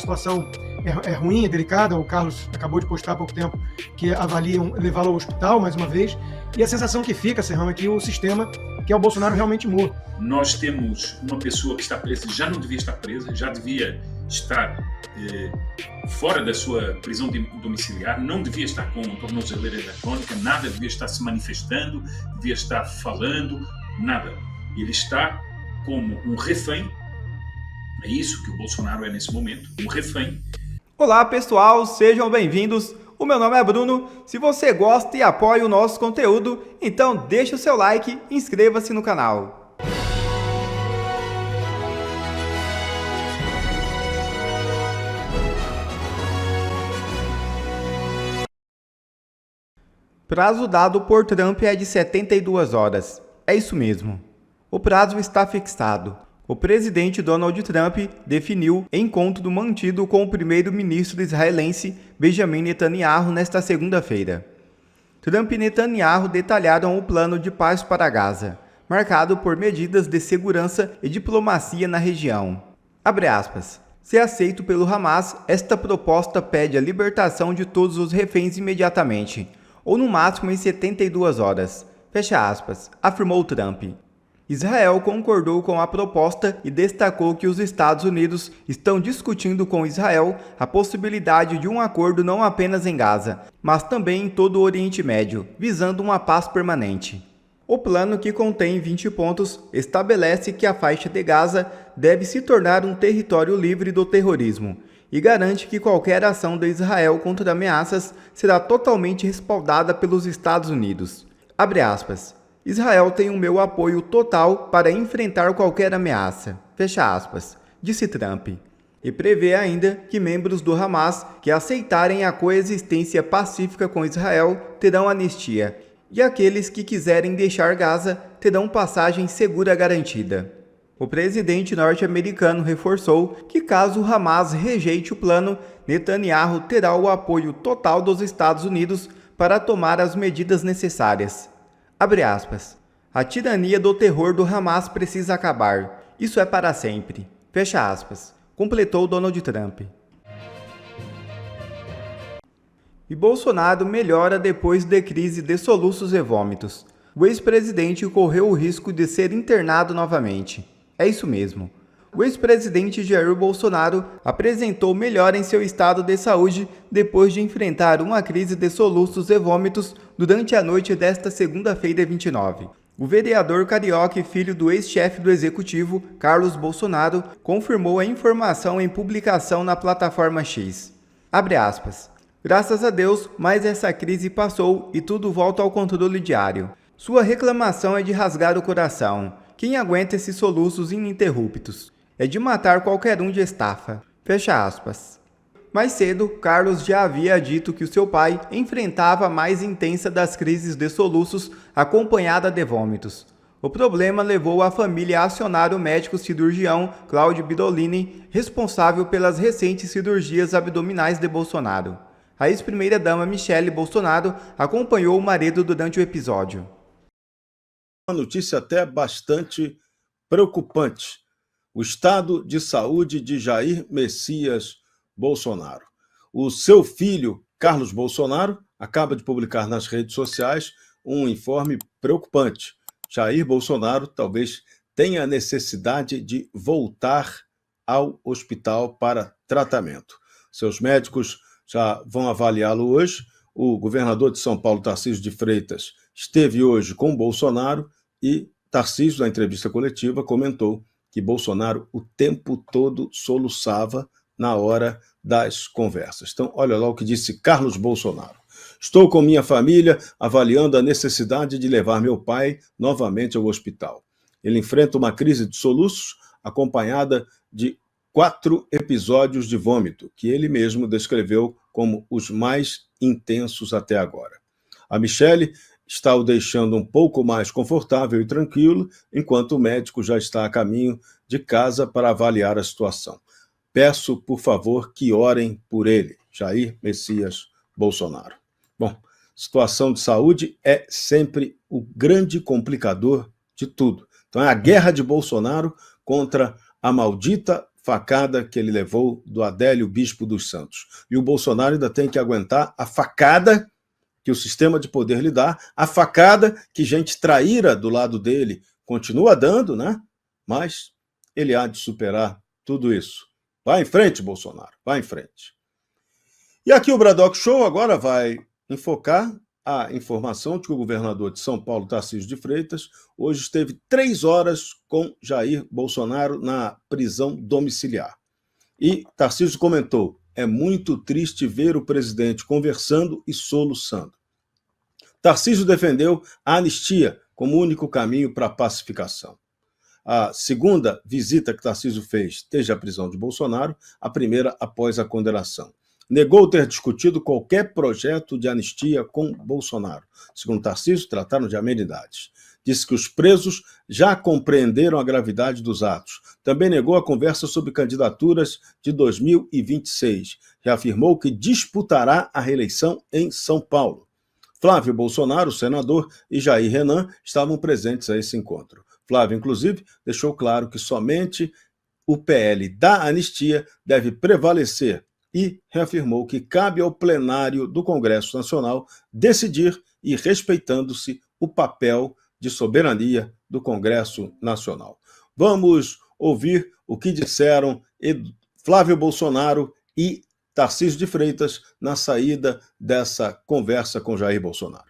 situação é ruim, é delicada. O Carlos acabou de postar há pouco tempo que avaliam levá-lo ao hospital mais uma vez. E a sensação que fica, Serrão, é que o sistema, que é o Bolsonaro, realmente morto. Nós temos uma pessoa que está presa, já não devia estar presa, já devia estar fora da sua prisão domiciliar, não devia estar com tornozeleira eletrônica, nada, devia estar se manifestando, devia estar falando, nada. Ele está como um refém. É isso que o Bolsonaro é nesse momento, um refém. Olá pessoal, sejam bem-vindos. O meu nome é Bruno. Se você gosta e apoia o nosso conteúdo, então deixa o seu like e inscreva-se no canal. Prazo dado por Trump é de 72 horas. É isso mesmo. O prazo está fixado. O presidente Donald Trump definiu encontro mantido com o primeiro-ministro israelense Benjamin Netanyahu nesta segunda-feira. Trump e Netanyahu detalharam o plano de paz para Gaza, marcado por medidas de segurança e diplomacia na região. Abre aspas. Se aceito pelo Hamas, esta proposta pede a libertação de todos os reféns imediatamente, ou no máximo em 72 horas. Fecha aspas, afirmou Trump. Israel concordou com a proposta e destacou que os Estados Unidos estão discutindo com Israel a possibilidade de um acordo não apenas em Gaza, mas também em todo o Oriente Médio, visando uma paz permanente. O plano, que contém 20 pontos, estabelece que a faixa de Gaza deve se tornar um território livre do terrorismo e garante que qualquer ação de Israel contra ameaças será totalmente respaldada pelos Estados Unidos. Abre aspas. Israel tem o meu apoio total para enfrentar qualquer ameaça, fecha aspas, disse Trump. E prevê ainda que membros do Hamas que aceitarem a coexistência pacífica com Israel terão anistia, e aqueles que quiserem deixar Gaza terão passagem segura garantida. O presidente norte-americano reforçou que caso o Hamas rejeite o plano, Netanyahu terá o apoio total dos Estados Unidos para tomar as medidas necessárias. Abre aspas. A tirania do terror do Hamas precisa acabar. Isso é para sempre. Fecha aspas. Completou Donald Trump. E Bolsonaro melhora depois de crise de soluços e vômitos. O ex-presidente correu o risco de ser internado novamente. É isso mesmo. O ex-presidente Jair Bolsonaro apresentou melhora em seu estado de saúde depois de enfrentar uma crise de soluços e vômitos durante a noite desta segunda-feira 29. O vereador carioca e filho do ex-chefe do executivo, Carlos Bolsonaro, confirmou a informação em publicação na plataforma X. Abre aspas. Graças a Deus, mas essa crise passou e tudo volta ao controle diário. Sua reclamação é de rasgar o coração. Quem aguenta esses soluços ininterruptos? É de matar qualquer um de estafa. Fecha aspas. Mais cedo, Carlos já havia dito que o seu pai enfrentava a mais intensa das crises de soluços acompanhada de vômitos. O problema levou a família a acionar o médico cirurgião Cláudio Bidolini, responsável pelas recentes cirurgias abdominais de Bolsonaro. A ex-primeira-dama Michele Bolsonaro acompanhou o marido durante o episódio. Uma notícia até bastante preocupante. O estado de saúde de Jair Messias Bolsonaro. O seu filho, Carlos Bolsonaro, acaba de publicar nas redes sociais um informe preocupante. Jair Bolsonaro talvez tenha necessidade de voltar ao hospital para tratamento. Seus médicos já vão avaliá-lo hoje. O governador de São Paulo, Tarcísio de Freitas, esteve hoje com Bolsonaro e Tarcísio, na entrevista coletiva, comentou que Bolsonaro o tempo todo soluçava na hora das conversas. Então, olha lá o que disse Carlos Bolsonaro. Estou com minha família avaliando a necessidade de levar meu pai novamente ao hospital. Ele enfrenta uma crise de soluços acompanhada de 4 episódios de vômito, que ele mesmo descreveu como os mais intensos até agora. A Michele está o deixando um pouco mais confortável e tranquilo, enquanto o médico já está a caminho de casa para avaliar a situação. Peço, por favor, que orem por ele. Jair Messias Bolsonaro. Bom, situação de saúde é sempre o grande complicador de tudo. Então é a guerra de Bolsonaro contra a maldita facada que ele levou do Adélio Bispo dos Santos. E o Bolsonaro ainda tem que aguentar a facada que o sistema de poder lhe dá, a facada que gente traíra do lado dele continua dando, né? Mas ele há de superar tudo isso. Vai em frente, Bolsonaro, vai em frente. E aqui o Braddock Show agora vai enfocar a informação de que o governador de São Paulo, Tarcísio de Freitas, hoje esteve 3 horas com Jair Bolsonaro na prisão domiciliar. E Tarcísio comentou: é muito triste ver o presidente conversando e soluçando. Tarcísio defendeu a anistia como único caminho para a pacificação. A segunda visita que Tarcísio fez desde a prisão de Bolsonaro, a primeira após a condenação. Negou ter discutido qualquer projeto de anistia com Bolsonaro. Segundo Tarcísio, trataram de amenidades. Disse que os presos já compreenderam a gravidade dos atos. Também negou a conversa sobre candidaturas de 2026. Reafirmou que disputará a reeleição em São Paulo. Flávio Bolsonaro, senador, e Jair Renan estavam presentes a esse encontro. Flávio, inclusive, deixou claro que somente o PL da anistia deve prevalecer e reafirmou que cabe ao plenário do Congresso Nacional decidir e respeitando-se o papel de soberania do Congresso Nacional. Vamos ouvir o que disseram Flávio Bolsonaro e Tarcísio de Freitas na saída dessa conversa com Jair Bolsonaro.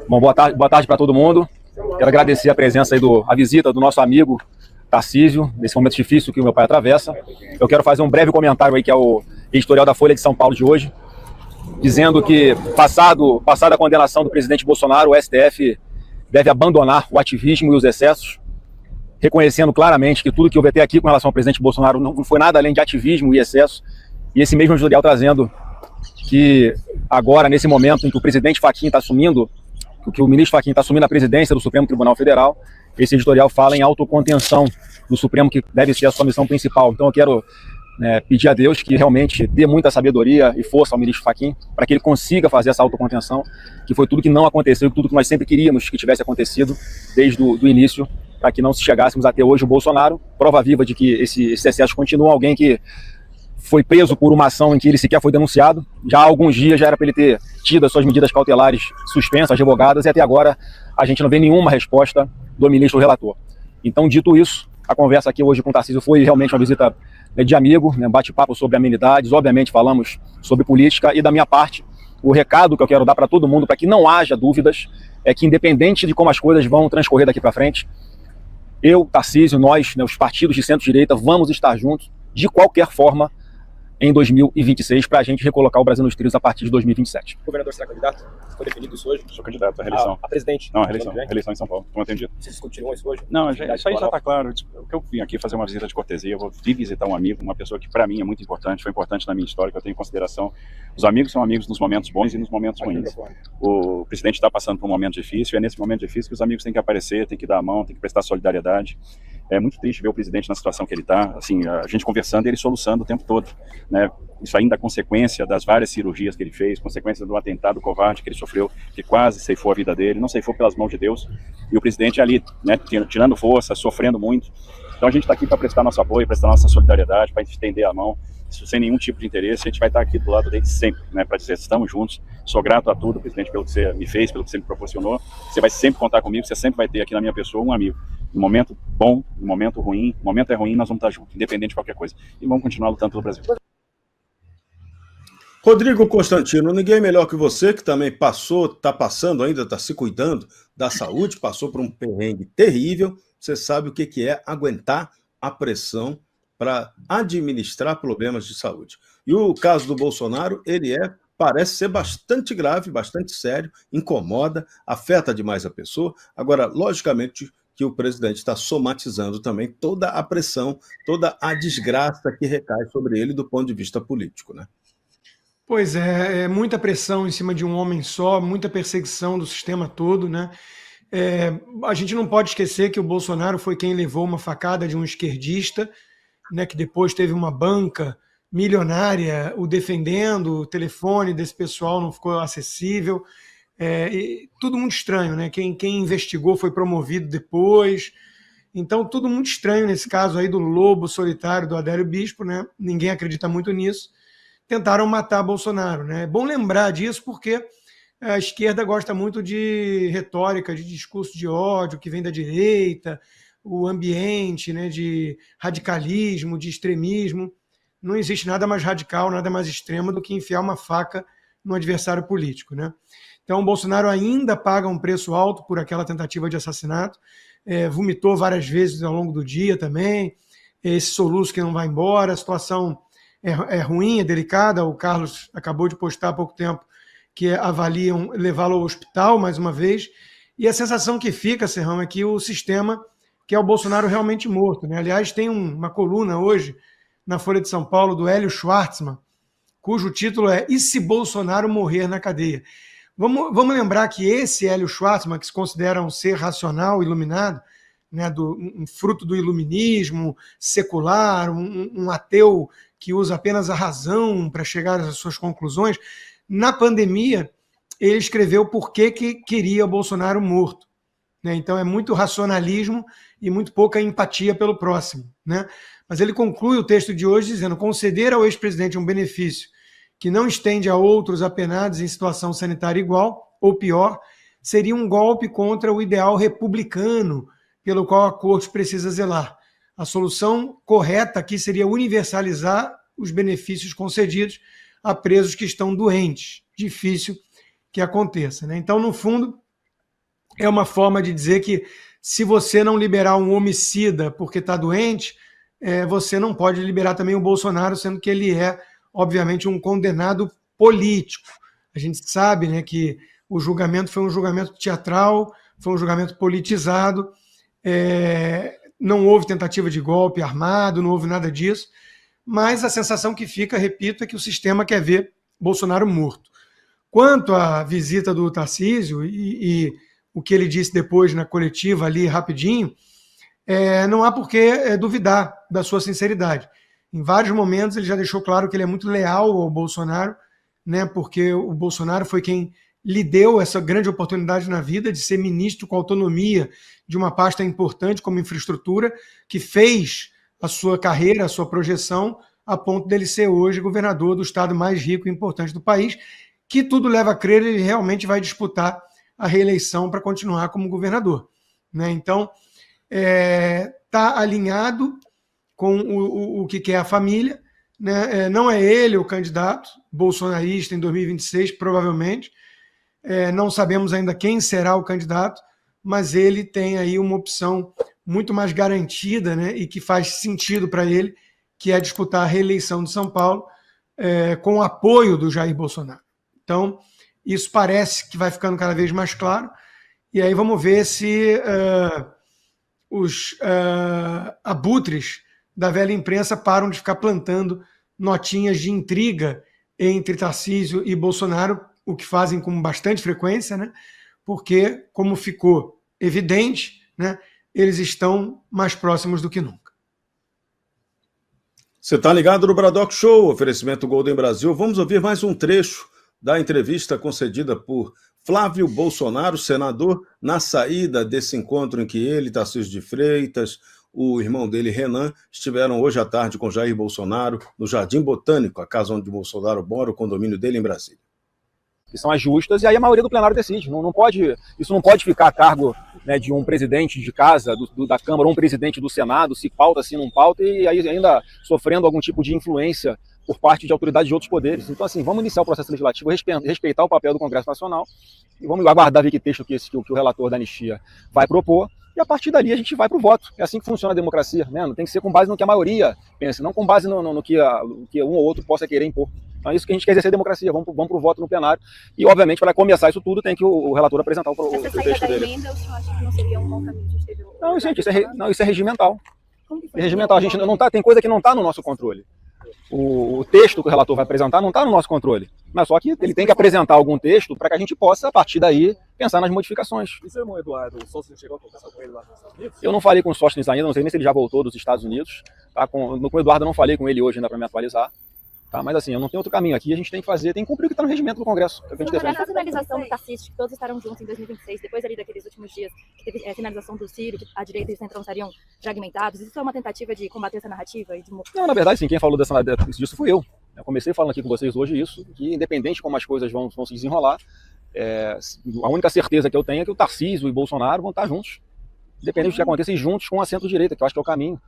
Bom, boa tarde para todo mundo. Quero agradecer a presença aí a visita do nosso amigo Tarcísio, nesse momento difícil que o meu pai atravessa. Eu quero fazer um breve comentário aí, que é o editorial da Folha de São Paulo de hoje, dizendo que, passada a condenação do presidente Bolsonaro, o STF deve abandonar o ativismo e os excessos, reconhecendo claramente que tudo que houve até aqui com relação ao presidente Bolsonaro não foi nada além de ativismo e excesso, e esse mesmo editorial trazendo que agora, nesse momento em que o presidente Fachin está assumindo, que o ministro Fachin está assumindo a presidência do Supremo Tribunal Federal, esse editorial fala em autocontenção do Supremo, que deve ser a sua missão principal. Então eu quero pedir a Deus que realmente dê muita sabedoria e força ao ministro Fachin para que ele consiga fazer essa autocontenção, que foi tudo que não aconteceu, tudo que nós sempre queríamos que tivesse acontecido desde o início, para que não se chegássemos até hoje o Bolsonaro, prova viva de que esse excesso continua. Alguém que foi preso por uma ação em que ele sequer foi denunciado, já há alguns dias já era para ele ter tido as suas medidas cautelares suspensas, revogadas, e até agora a gente não vê nenhuma resposta do ministro relator. Então, dito isso, a conversa aqui hoje com o Tarcísio foi realmente uma visita de amigo, bate-papo sobre amenidades, obviamente falamos sobre política, e da minha parte, o recado que eu quero dar para todo mundo, para que não haja dúvidas, é que independente de como as coisas vão transcorrer daqui para frente, eu, Tarcísio, nós, os partidos de centro-direita, vamos estar juntos, de qualquer forma, em 2026, para a gente recolocar o Brasil nos trilhos a partir de 2027. O governador será candidato? Foi definido isso hoje? Sou candidato à reeleição. A presidente? Não, a reeleição em São Paulo, como atendido. Vocês discutiram isso hoje? Não, isso aí já está claro. O que eu vim aqui fazer uma visita de cortesia, eu vou vir visitar um amigo, uma pessoa que para mim é muito importante, foi importante na minha história, que eu tenho em consideração. Os amigos são amigos nos momentos bons e nos momentos ruins. O presidente está passando por um momento difícil, e é nesse momento difícil que os amigos têm que aparecer, têm que dar a mão, têm que prestar solidariedade. É muito triste ver o presidente na situação que ele está, assim, a gente conversando e ele soluçando o tempo todo, né? Isso ainda é consequência das várias cirurgias que ele fez, consequência do atentado covarde que ele sofreu, que quase ceifou a vida dele, não ceifou pelas mãos de Deus, e o presidente ali, né, tirando força, sofrendo muito. Então a gente está aqui para prestar nosso apoio, prestar nossa solidariedade, para estender a mão, sem nenhum tipo de interesse. A gente vai estar aqui do lado dele sempre, né, para dizer, estamos juntos, sou grato a tudo, presidente, pelo que você me fez, pelo que você me proporcionou, você vai sempre contar comigo, você sempre vai ter aqui na minha pessoa um amigo. No momento bom, no momento ruim, o momento é ruim, nós vamos estar juntos, independente de qualquer coisa. E vamos continuar lutando pelo Brasil. Rodrigo Constantino, ninguém melhor que você, que também está passando ainda, está se cuidando da saúde, passou por um perrengue terrível, você sabe o que é aguentar a pressão para administrar problemas de saúde. E o caso do Bolsonaro, parece ser bastante grave, bastante sério, incomoda, afeta demais a pessoa. Agora, logicamente, que o presidente está somatizando também toda a pressão, toda a desgraça que recai sobre ele do ponto de vista político, né? Pois é muita pressão em cima de um homem só, muita perseguição do sistema todo, né? A gente não pode esquecer que o Bolsonaro foi quem levou uma facada de um esquerdista, né, que depois teve uma banca milionária o defendendo, o telefone desse pessoal não ficou acessível. tudo muito estranho, né? Quem investigou foi promovido depois. Então, tudo muito estranho nesse caso aí do lobo solitário do Adélio Bispo, né? Ninguém acredita muito nisso. Tentaram matar Bolsonaro, né? É bom lembrar disso porque a esquerda gosta muito de retórica, de discurso de ódio que vem da direita, o ambiente, né, de radicalismo, de extremismo. Não existe nada mais radical, nada mais extremo do que enfiar uma faca no adversário político, né? Então, o Bolsonaro ainda paga um preço alto por aquela tentativa de assassinato, vomitou várias vezes ao longo do dia também, esse soluço que não vai embora, a situação é ruim, é delicada. O Carlos acabou de postar há pouco tempo que avaliam levá-lo ao hospital mais uma vez, e a sensação que fica, Serrão, é que o sistema quer o Bolsonaro realmente morto, né? Aliás, tem uma coluna hoje na Folha de São Paulo do Hélio Schwartzman, cujo título é "E se Bolsonaro morrer na cadeia?". Vamos lembrar que esse Hélio Schwartzman, que se considera um ser racional, iluminado, né, um fruto do iluminismo secular, um ateu que usa apenas a razão para chegar às suas conclusões, na pandemia ele escreveu por que queria o Bolsonaro morto, né? Então é muito racionalismo e muito pouca empatia pelo próximo, né? Mas ele conclui o texto de hoje dizendo: conceder ao ex-presidente um benefício que não estende a outros apenados em situação sanitária igual ou pior seria um golpe contra o ideal republicano pelo qual a corte precisa zelar. A solução correta aqui seria universalizar os benefícios concedidos a presos que estão doentes. Difícil que aconteça, né? Então, no fundo, é uma forma de dizer que se você não liberar um homicida porque está doente, você não pode liberar também o Bolsonaro, sendo que ele é, obviamente, um condenado político. A gente sabe, né, que o julgamento foi um julgamento teatral, foi um julgamento politizado, não houve tentativa de golpe armado, não houve nada disso, mas a sensação que fica, repito, é que o sistema quer ver Bolsonaro morto. Quanto à visita do Tarcísio e o que ele disse depois na coletiva ali rapidinho, não há por que duvidar da sua sinceridade. Em vários momentos ele já deixou claro que ele é muito leal ao Bolsonaro, né, porque o Bolsonaro foi quem lhe deu essa grande oportunidade na vida de ser ministro com autonomia de uma pasta importante como infraestrutura, que fez a sua carreira, a sua projeção, a ponto dele ser hoje governador do estado mais rico e importante do país, que tudo leva a crer que ele realmente vai disputar a reeleição para continuar como governador, né? Então, está alinhado com o que quer a família, né? Não é ele o candidato bolsonarista em 2026, provavelmente. Não sabemos ainda quem será o candidato, mas ele tem aí uma opção muito mais garantida, né, e que faz sentido para ele, que é disputar a reeleição de São Paulo com o apoio do Jair Bolsonaro. Então, isso parece que vai ficando cada vez mais claro, e aí vamos ver se os abutres da velha imprensa param de ficar plantando notinhas de intriga entre Tarcísio e Bolsonaro, o que fazem com bastante frequência, né? Porque, como ficou evidente, né, eles estão mais próximos do que nunca. Você está ligado no Bradock Show, oferecimento Golden Brasil. Vamos ouvir mais um trecho da entrevista concedida por Flávio Bolsonaro, senador, na saída desse encontro em que ele, Tarcísio de Freitas, o irmão dele, Renan, estiveram hoje à tarde com Jair Bolsonaro no Jardim Botânico, a casa onde Bolsonaro mora, o condomínio dele em Brasília. Que são as justas, e aí a maioria do plenário decide. Isso não pode ficar a cargo, né, de um presidente de casa, da Câmara, ou um presidente do Senado, se pauta, se não pauta, e aí ainda sofrendo algum tipo de influência por parte de autoridades de outros poderes. Então, assim, vamos iniciar o processo legislativo, respeitar o papel do Congresso Nacional, e vamos aguardar ver que texto que o relator da anistia vai propor, e a partir dali a gente vai para o voto. É assim que funciona a democracia, né? Não tem que ser com base no que a maioria pensa, não com base no que um ou outro possa querer impor. Então é isso que a gente quer exercer a democracia, vamos para o voto no plenário. E, obviamente, para começar isso tudo, tem que o relator apresentar o texto dele. Emenda, o senhor acha que não seria um bom caminho de escrever? Não, gente, isso é regimental. É regimental. A gente não tá, tem coisa que não está no nosso controle. O texto que o relator vai apresentar não está no nosso controle. Mas só que ele tem que apresentar algum texto para que a gente possa, a partir daí, pensar nas modificações. E seu irmão Eduardo, o Sóstenes chegou a conversar com ele lá nos Estados Unidos? Eu não falei com o Sóstenes ainda, não sei nem se ele já voltou dos Estados Unidos. Tá? Com o Eduardo eu não falei com ele hoje ainda para me atualizar. Tá? Mas assim, eu não tenho outro caminho aqui, a gente tem que fazer, tem que cumprir o que está no regimento do Congresso, que é o que a gente defende. Essa finalização do Tarcísio, que todos estarão juntos em 2026, depois ali daqueles últimos dias, que teve a finalização do Ciro, que a direita e o centrão estariam fragmentados, isso é uma tentativa de combater essa narrativa? Não, na verdade, sim, quem falou disso fui eu. Eu comecei falando aqui com vocês hoje isso, que independente de como as coisas vão se desenrolar, a única certeza que eu tenho é que o Tarcísio e o Bolsonaro vão estar juntos, independente do que aconteça, e juntos com a centro-direita, que eu acho que é o caminho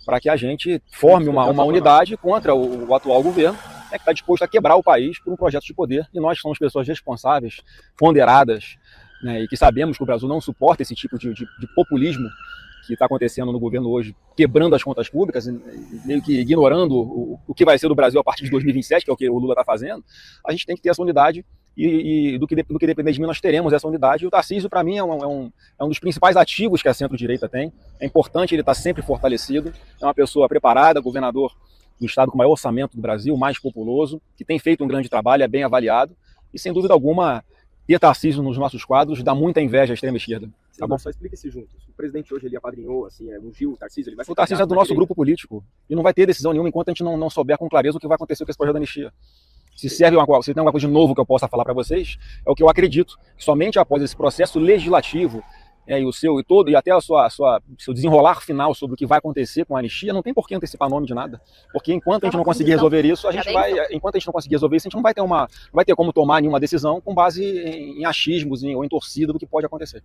para que a gente forme uma unidade contra o atual governo, que está disposto a quebrar o país por um projeto de poder. E nós somos pessoas responsáveis, ponderadas, né, e que sabemos que o Brasil não suporta esse tipo de populismo que está acontecendo no governo hoje, quebrando as contas públicas, meio que ignorando o que vai ser do Brasil a partir de 2027, que é o que o Lula está fazendo. A gente tem que ter essa unidade e do que depender de mim nós teremos essa unidade. E o Tarcísio, para mim, é um dos principais ativos que a centro-direita tem. É importante ele estar sempre fortalecido. É uma pessoa preparada, governador do estado com o maior orçamento do Brasil, mais populoso, que tem feito um grande trabalho, é bem avaliado. E, sem dúvida alguma, ter Tarcísio nos nossos quadros dá muita inveja à extrema-esquerda. Tá bom? Só explica isso juntos. O presidente hoje ele apadrinhou, assim, ungiu o Tarcísio, ele vai ser o Tarcísio é do nosso grupo político e não vai ter decisão nenhuma enquanto a gente não souber com clareza o que vai acontecer com esse projeto da anistia. Se tem alguma coisa de novo que eu possa falar para vocês, é o que eu acredito, que somente após esse processo legislativo e até seu desenrolar final sobre o que vai acontecer com a anistia, não tem por que antecipar nome de nada, porque enquanto a gente não conseguir resolver isso, a gente não vai ter como tomar nenhuma decisão com base em achismos ou em torcida do que pode acontecer.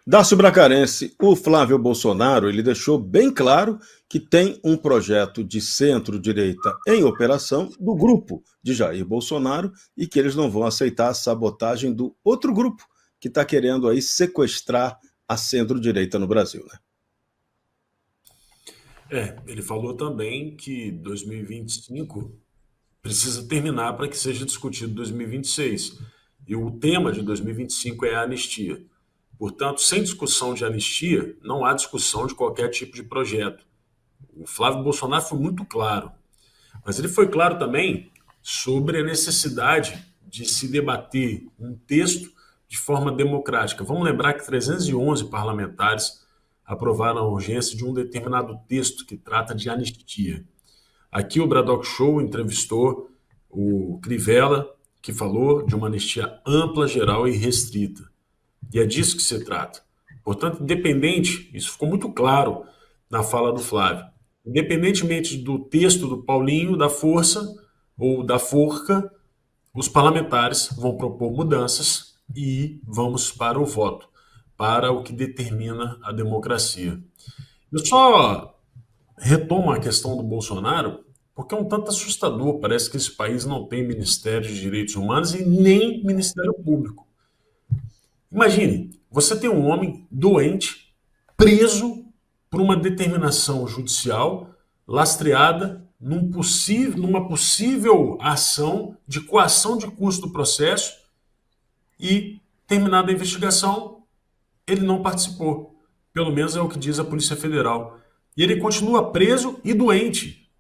Dácio Bracarense, o Flávio Bolsonaro, ele deixou bem claro que tem um projeto de centro-direita em operação do grupo de Jair Bolsonaro e que eles não vão aceitar a sabotagem do outro grupo que está querendo aí sequestrar a centro-direita no Brasil, né? Ele falou também que 2025 precisa terminar para que seja discutido 2026. E o tema de 2025 é a anistia. Portanto, sem discussão de anistia, não há discussão de qualquer tipo de projeto. O Flávio Bolsonaro foi muito claro, mas ele foi claro também sobre a necessidade de se debater um texto de forma democrática. Vamos lembrar que 311 parlamentares aprovaram a urgência de um determinado texto que trata de anistia. Aqui o Bradock Show entrevistou o Crivella, que falou de uma anistia ampla, geral e restrita. E é disso que se trata. Portanto, isso ficou muito claro na fala do Flávio. Independentemente do texto do Paulinho, da Força ou da Forca, os parlamentares vão propor mudanças e vamos para o voto, para o que determina a democracia. Eu só retomo a questão do Bolsonaro, porque é um tanto assustador. Parece que esse país não tem Ministério de Direitos Humanos e nem Ministério Público. Imagine, você tem um homem doente, preso por uma determinação judicial, lastreada numa possível ação de coação de custo do processo e, terminada a investigação, ele não participou. Pelo menos é o que diz a Polícia Federal. E ele continua preso e doente.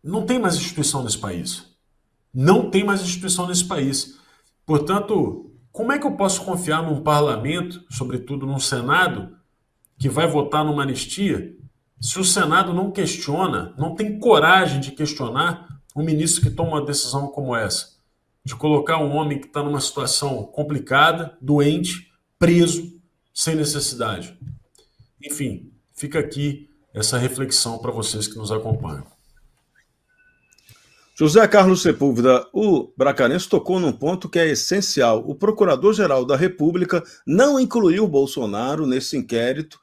Não tem mais instituição nesse país. Não tem mais instituição nesse país. Portanto, como é que eu posso confiar num parlamento, sobretudo num Senado, que vai votar numa anistia, se o Senado não questiona, não tem coragem de questionar um ministro que toma uma decisão como essa, de colocar um homem que está numa situação complicada, doente, preso, sem necessidade? Enfim, fica aqui essa reflexão para vocês que nos acompanham. José Carlos Sepúlveda, o Bracarense tocou num ponto que é essencial. O Procurador-Geral da República não incluiu o Bolsonaro nesse inquérito,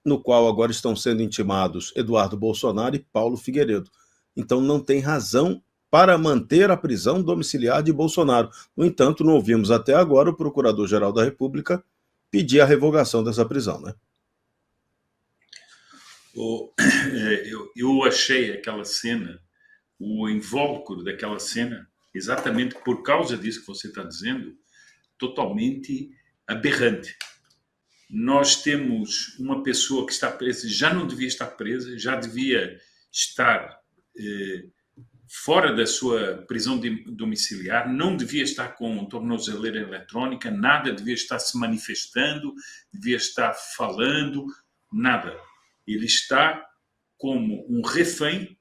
no qual agora estão sendo intimados Eduardo Bolsonaro e Paulo Figueiredo. Então não tem razão para manter a prisão domiciliar de Bolsonaro. No entanto, não ouvimos até agora o Procurador-Geral da República pedir a revogação dessa prisão, né? Eu achei aquela cena, o invólucro daquela cena, exatamente por causa disso que você está dizendo, totalmente aberrante. Nós temos uma pessoa que está presa, já não devia estar presa, já devia estar fora da sua prisão domiciliar, não devia estar com tornozeleira eletrónica, nada, devia estar se manifestando, devia estar falando, nada. Ele está como um refém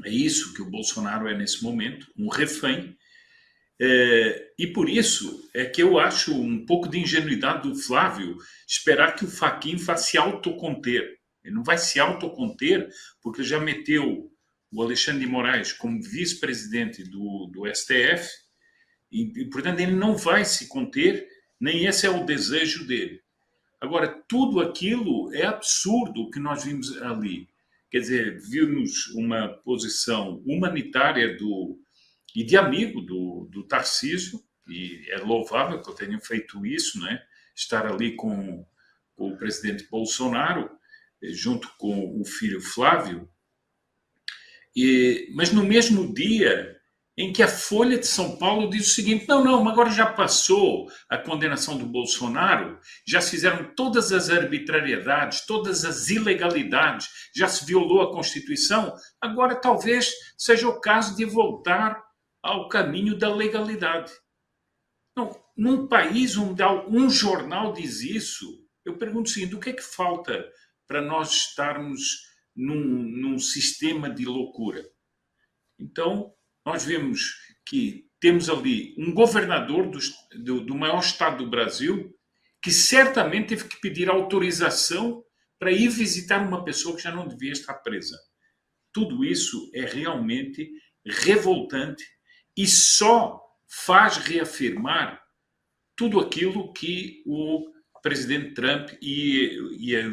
É isso que o Bolsonaro é nesse momento, um refém. E por isso é que eu acho um pouco de ingenuidade do Flávio esperar que o Fachin vá se autoconter. Ele não vai se autoconter porque já meteu o Alexandre de Moraes como vice-presidente do STF e, portanto, ele não vai se conter, nem esse é o desejo dele. Agora, tudo aquilo é absurdo o que nós vimos ali. Quer dizer, vimos uma posição humanitária e de amigo do Tarcísio, e é louvável que eu tenha feito isso, né? Estar ali com o presidente Bolsonaro, junto com o filho Flávio, mas no mesmo dia em que a Folha de São Paulo diz o seguinte: não, agora já passou a condenação do Bolsonaro, já se fizeram todas as arbitrariedades, todas as ilegalidades, já se violou a Constituição, agora talvez seja o caso de voltar ao caminho da legalidade. Não, num país onde um jornal diz isso, eu pergunto o seguinte: o que é que falta para nós estarmos num sistema de loucura? Então, nós vemos que temos ali um governador do maior estado do Brasil que certamente teve que pedir autorização para ir visitar uma pessoa que já não devia estar presa. Tudo isso é realmente revoltante e só faz reafirmar tudo aquilo que o presidente Trump e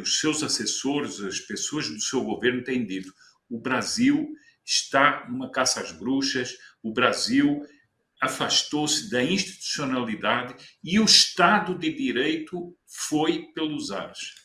os seus assessores, as pessoas do seu governo têm dito. O Brasil está numa caça às bruxas, o Brasil afastou-se da institucionalidade e o Estado de Direito foi pelos ares.